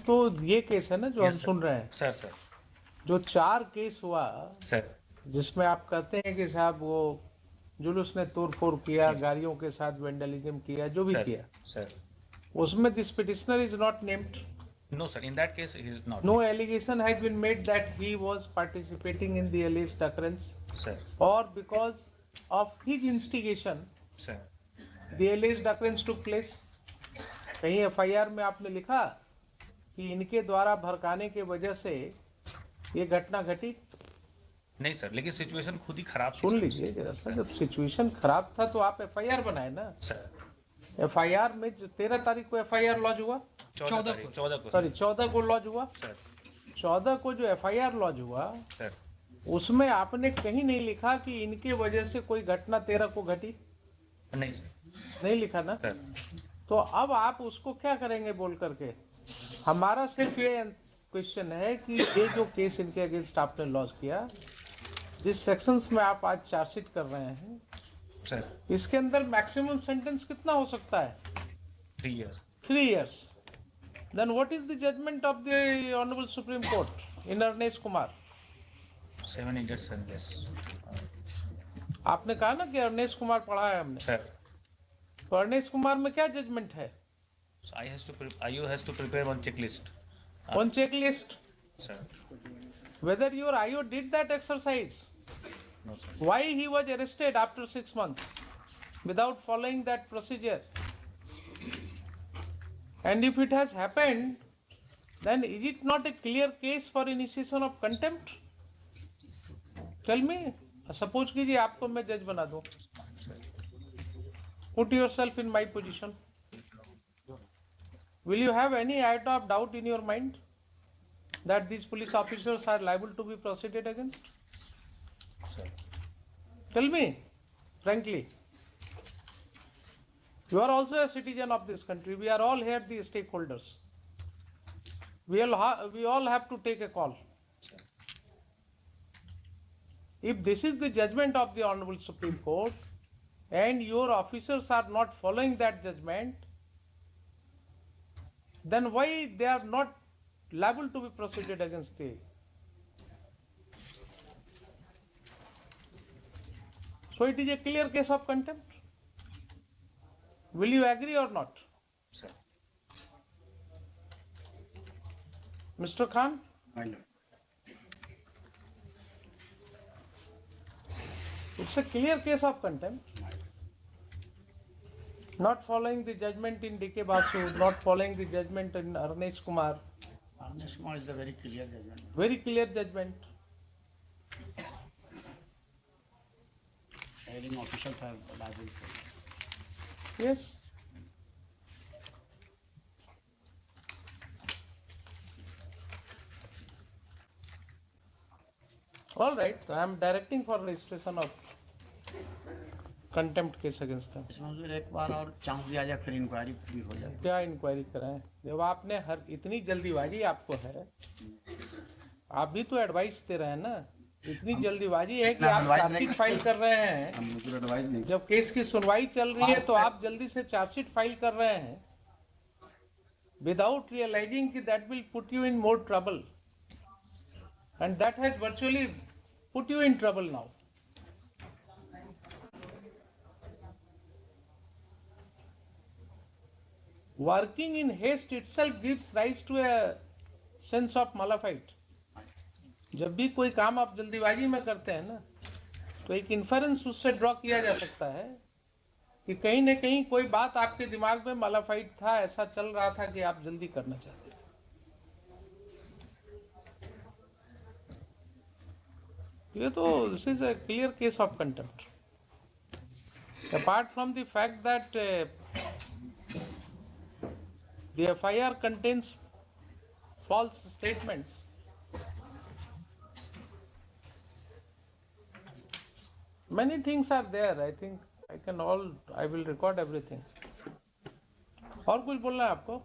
तो ये केस है ना जो हम सुन रहे हैं, सर सर जो 4 केस हुआ सर जिसमें आप कहते हैं कि साहब वो जुलूस ने तोड़-फोड़ किया, गाड़ियों के साथ वेंडलिज्म किया, जो भी किया, सर उसमें this petitioner is not named. No sir, in that case he is not. No allegation has been made that he was participating in the alleged occurrence, sir or because of his instigation sir the alleged occurrence took place. कहीं FIR में आपने लिखा कि इनके द्वारा भड़काने के वजह से ये घटना घटी? नहीं सर, लेकिन सिचुएशन खुद ही खराब थी. सुन लीजिए जरा सा, जब सिचुएशन खराब था तो आप एफआईआर बनाए ना. सर एफआईआर में 13 तारीख को एफआईआर लॉन्च हुआ, 14 को सॉरी 14 को लॉन्च हुआ. सर 14 को जो एफआईआर लॉन्च हुआ सर उसमें आपने कहीं नहीं लिखा कि इनके वजह से कोई घटना 13 को घटी. नहीं सर. नहीं लिखा ना. सर तो अब आप उसको क्या करेंगे बोल करके. हमारा सिर्फ ये क्वेश्चन है कि ये जो केस इनके अगेंस्ट आपने लॉन्च किया, जिस सेक्शंस में आप आज चार्जशीट कर रहे हैं, सर इसके अंदर मैक्सिमम सेंटेंस कितना हो सकता है? 3 years. 3 years. Then what is the judgment of the Honorable Supreme Court in Arnesh Kumar? 7 years and less. आपने कहा ना कि अरनेश कुमार पढ़ा है हमने, सर तो अरनेश कुमार में क्या जजमेंट है? so IU has to prepare one checklist. On checklist, Sir whether your IO did that exercise, no sir. why he was arrested after 6 months without following that procedure, and if it has happened, then is it not a clear case for initiation of contempt? Tell me. Suppose कीजिए आपको मैं जज बना दूं. Put yourself in my position. Will you have any iota of doubt in your mind that these police officers are liable to be proceeded against? Sir. Tell me, frankly. You are also a citizen of this country. We are all here the stakeholders. We all have to take a call. If this is the judgment of the Honorable Supreme Court and your officers are not following that judgment, then why they are not liable to be proceeded against the. So it is a clear case of contempt. Will you agree or not? Sir. Mr. Khan? My lord. It's a clear case of contempt. Not following the judgment in D.K. Basu, not following the judgment in Arnesh Kumar. Arnesh Kumar is a very clear judgment. Very clear judgment. Hearing officials are liable for it. Yes. All right. I am directing for registration of contempt case against them. इसमें मुझे एक बार और chance दिया जाए, फिर inquiry पूरी हो जाए. क्या इंक्वायरी कराएं? जब आपने हर इतनी जल्दीबाजी आपको है, आप भी तो एडवाइस दे रहे हैं ना. इतनी जल्दीबाजी है कि आप चार्जशीट फाइल कर रहे हैं. हम मुझे एडवाइस नहीं. जब केस की सुनवाई चल रही है तो आप जल्दी से चार्जशीट फाइल कर रहे हैं without realizing कि that will put you in more trouble, and that has virtually put you in trouble now. Working in haste itself gives rise to a sense of malafide. जब भी कोई काम आप जल्दीबाजी में करते हैं ना, तो एक इन्फरेंस उससे ड्रॉ किया जा सकता है कि कहीं न कहीं कोई बात आपके दिमाग में मालाफाइड था, ऐसा चल रहा था कि आप जल्दी करना चाहते थे. ये तो this is a clear case of contempt. Apart from the fact that the FIR contains false statements, many things are there. I think I will record everything. और कुछ बोलना है आपको?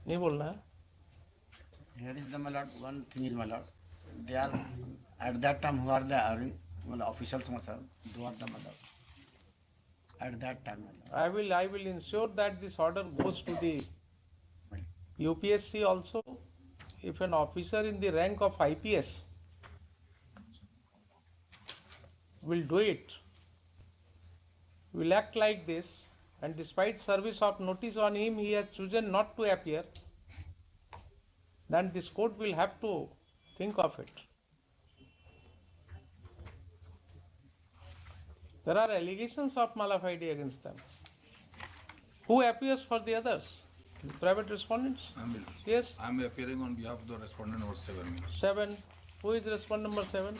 नहीं बोलना है? Here is the my lord. One thing is my lord. They are at that time who are the officials, my sir. Who are the my lord. At that time, my lord. I will ensure that this order goes to the UPSC also, if an officer in the rank of IPS will do it, will act like this, and despite service of notice on him, he has chosen not to appear, then this court will have to think of it. There are allegations of malafide against them. Who appears for the others? The private respondents? Yes, I am appearing on behalf of the respondent number 7. 7. Who is respondent number 7?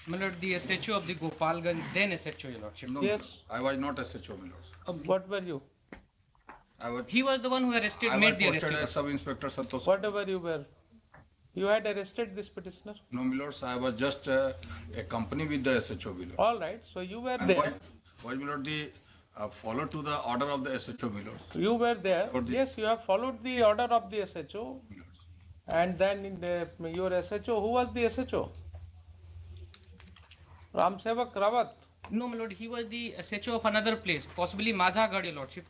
My lord, the SHO of the Gopalganj, then SHO, your lordship. No, Yes. I was not SHO, my lords. What were you? He was the one who arrested, I made was the arrest. posted your as Sub-Inspector Santosh. Whatever you were. You had arrested this petitioner? No, my lords, I was just a company with the SHO, my lord. All right, so you were And there. why, my lord, the follow to the order of the SHO, my lords. You were there. For the- Yes, you have followed the order of the SHO. My lords. And then in your SHO, who was the SHO? Ram Sevak Rawat. No, my lord, he was the SHO of another place, possibly Mazhagad, your lordship.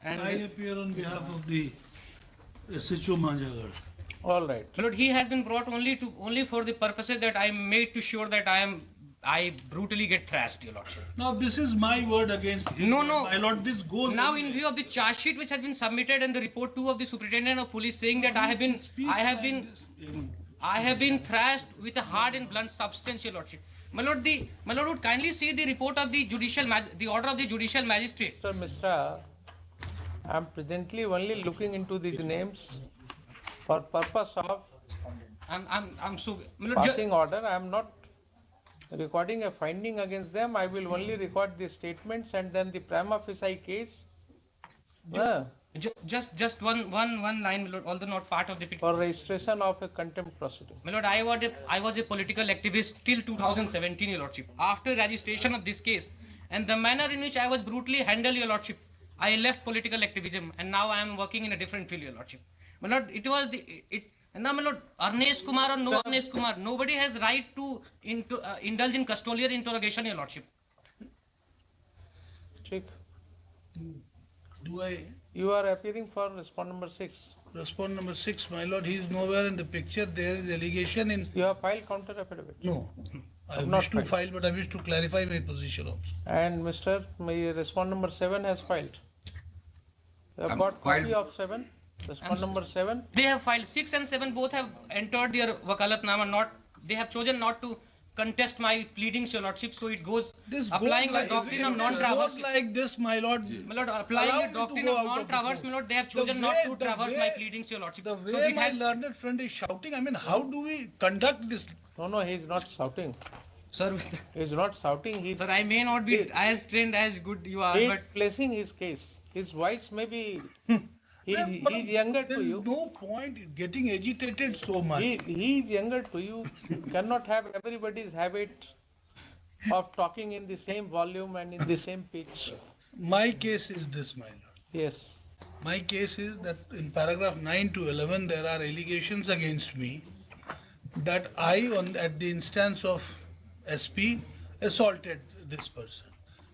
And I appear on behalf of the SHO Manjagad. All right. my lord, he has been brought only for the purposes that I made to sure that I brutally get thrashed, your lordship. Now, this is my word against him. No, no. My lord, this goes. Now, in view of the charge sheet which has been submitted and the report 2 of the superintendent of police saying that I have been thrashed with a hard and blunt substance, your lordship. My lord would kindly see the report of the the order of the judicial magistrate. Mr. Misra, I am presently only looking into these names for purpose of I'm so, my lord, passing order. I am not recording a finding against them. I will only record the statements and then the prima facie case just one line, my lord, although not part of the petition. for registration of a contempt proceeding. My lord, I was a political activist till 2017, your lordship. After registration of this case and the manner in which I was brutally handled, your lordship, I left political activism and now I am working in a different field, your lordship. My lord, and now, my lord, Arnesh Kumar or no Arnesh Kumar, nobody has right to indulge in custodial interrogation, your lordship. Check. Do I You are appearing for respondent number 6. respond number 6, my lord? He is nowhere in the picture. There is allegation in. You have filed counter affidavit. No. I Not wish to filed. file, but I wish to clarify my position also. And my respondent number 7 has filed. You have I'm got copy filed. of 7. Respondent number 7. They have filed 6 and 7, both have entered their wakalatnama, they have chosen not to contest my pleadings, your lordship, so it goes This applying goes the doctrine of this non-traverse. goes like this, my lord. My lord, applying Allow the me to doctrine go of out of the non-traverse, court. my lord, they have The chosen not way- to the traverse way- my pleadings, your lordship. The So way it my has, learned friend is shouting, I mean, how do we conduct this? No, he is not shouting. sir, He is not shouting. He sir, I may not be as trained as good you are, is but placing his case. His voice may be. He But is younger there to is you. no point getting agitated so much. He is younger to you. Cannot have everybody's habit of talking in the same volume and in the same pitch. My case is this, my lord. Yes. My case is that in paragraph 9 to 11, there are allegations against me that at the instance of SP, assaulted this person.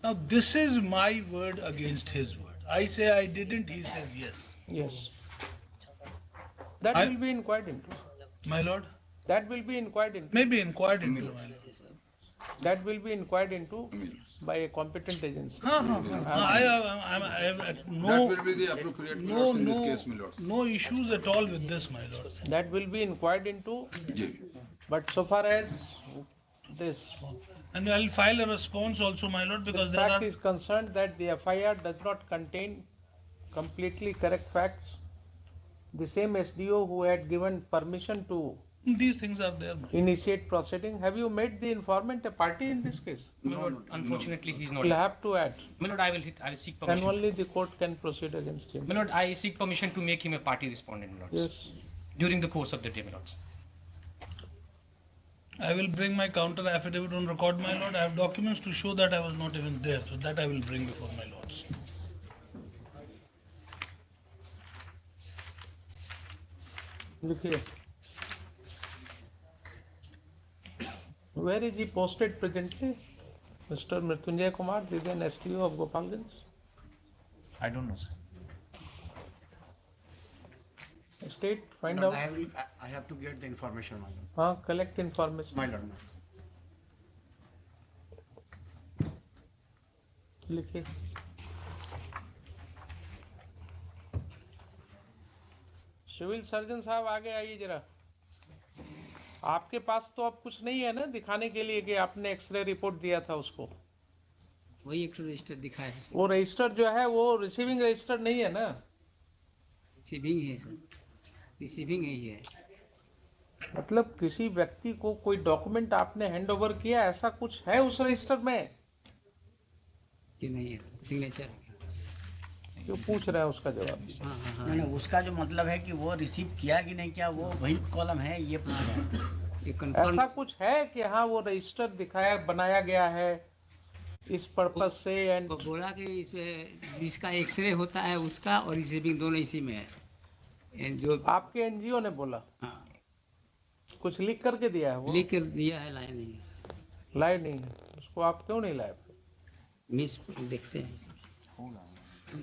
Now, this is my word against his word. I say I didn't, he says yes. Yes. That I- will be inquired into. My lord, That will be inquired into. maybe inquired into, my lord. That will be inquired into by a competent agency. I have That no, will be the appropriate, my no, lords, in this no, case, my lords. no issues at all with this, my lord. That will be inquired into. Ji. But so far as this And I'll file a response also, my lord, because there fact are, is concerned that the FIR does not contain completely correct facts. The same SDO who had given permission to these things are there, my lord. initiate proceeding, have you made the informant a party in this case? my lord, unfortunately he is not. You'll have to add. My lord, I will seek And permission. only the court can proceed against him. My lord, I seek permission to make him a party respondent, my lords, Yes. during the course of the day, my lords. I will bring my counter affidavit on record, my lord. I have documents to show that I was not even there, so that I will bring before my lords. Look here. Where is he posted presently? Mr. Mrityunjay Kumar, the then SPO of Gopalganj. I don't know, sir. state, find My lord, out. I have to get the information, my lord. हाँ, collect information. My lord, लिखिए. Civil surgeon साहब आगे आइए जरा. आपके पास तो अब कुछ नहीं है ना दिखाने के लिए कि आपने एक्सरे रिपोर्ट दिया था उसको. वही एक रजिस्टर दिखा है, वो रजिस्टर जो है वो रिसीविंग रजिस्टर नहीं है ना. रिसीविंग है सर, रिसीविंग ही है। मतलब किसी व्यक्ति को कोई डॉक्यूमेंट आपने हैंड ओवर किया, ऐसा कुछ है उस रजिस्टर में? कि नहीं है सिग्नेचर। क्यों पूछ रहे हैं उसका जवाब? हाँ हाँ हाँ, नहीं, उसका जो मतलब है कि वो रिसीव किया कि नहीं किया, वो वही कॉलम है, ये पूछ रहे हैं। ये ऐसा कंफर्म कुछ है कि हाँ वो रजिस्टर दिखाया बनाया गया है इस पर्पस से एंड वो बोला कि इसमें जिसका एक्सरे होता है उसका और रिसीविंग दोनों इसी में है। ये जो आपके एनजीओ ने बोला हाँ, कुछ लिख करके दिया है वो? लिख कर दिया है, लाइन नहीं है सर। लाए नहीं है उसको, आप क्यों नहीं लाए? मिस देखते हैं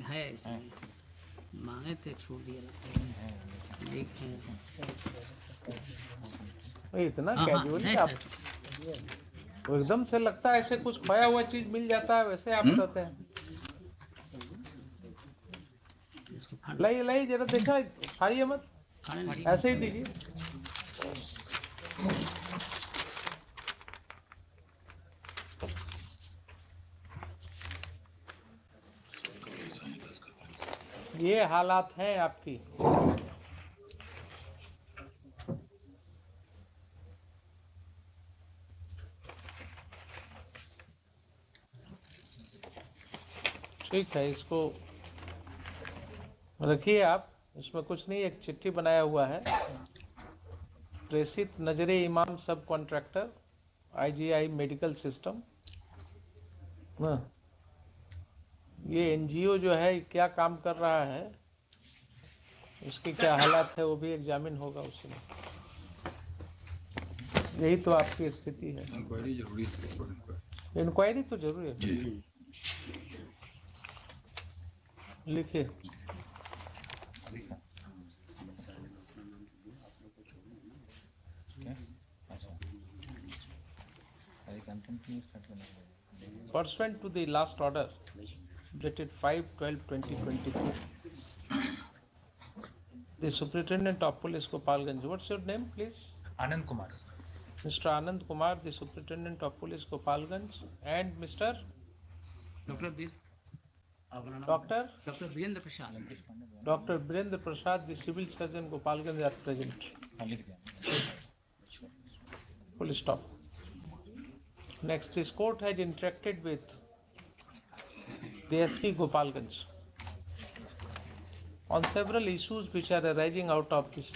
है इसमें, मांगे थे छोड़ दिया लिख है। इतना हाँ, हाँ, कैजुअली है आप सर। वो एकदम से लगता है ऐसे कुछ खोया हुआ चीज मिल जाता है वैसे आप कहते हैं. इसको फाड़ लाइए लाइए जरा, देखा फाड़िए मत, फाड़े नहीं। ऐसे ही दीजिए. ये हालात हैं आपकी. ठीक है, इसको रखिए आप. इसमें कुछ नहीं, एक चिट्ठी बनाया हुआ है. प्रेषित नजरे इमाम सब कॉन्ट्रैक्टर IGI मेडिकल सिस्टम. ये एनजीओ जो है क्या काम कर रहा है, उसके क्या हालात है वो भी एग्जामिन होगा उसमें. यही तो आपकी स्थिति है. इंक्वायरी जरूरी है. इंक्वायरी तो जरूरी है. लिखिए. Pursuant to the last order dated 5/12/2022, the Superintendent of Police Gopalganj. What's your name, please? Anand Kumar. Mr. Anand Kumar, the Superintendent of Police Gopalganj, and Mr. Doctor Bir अपना नाम Dr. Doctor Virendra Prasad. Dr. Birendra Prasad, the Civil Surgeon Gopalganj are present. Full stop. Next, this court has interacted with the SP Gopalganj on several issues which are arising out of this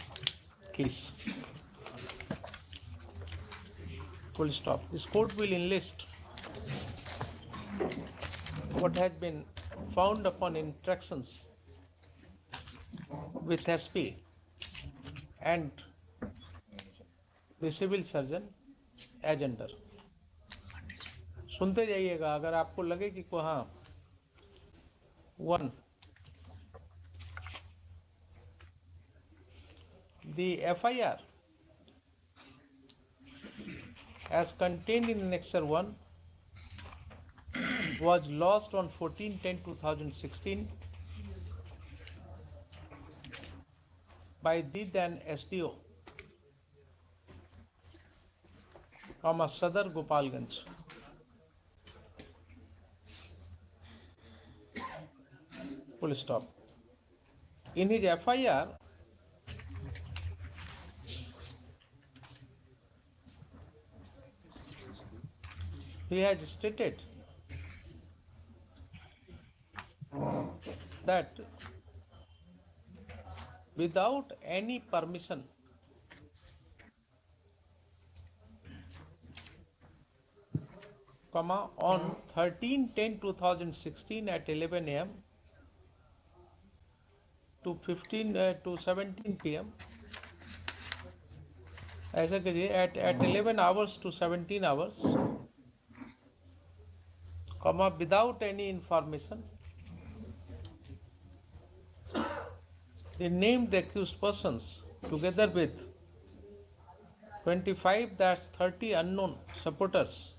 case. Full stop. This court will enlist what has been found upon interactions with SP and the civil surgeon as under. सुनते जाइएगा, अगर आपको लगे कि को हाँ 1 the FIR as contained in Annexure 1 was lodged on 14/10/2016 by the then SDO, Sadar Gopalganj. Full stop. In his FIR, he has stated that without any permission on 13/10/2016 at 11 AM to 17 PM, ऐसा करिए at 11 hours to 17 hours, without any information, they named the accused persons together with 25, that's 30 unknown supporters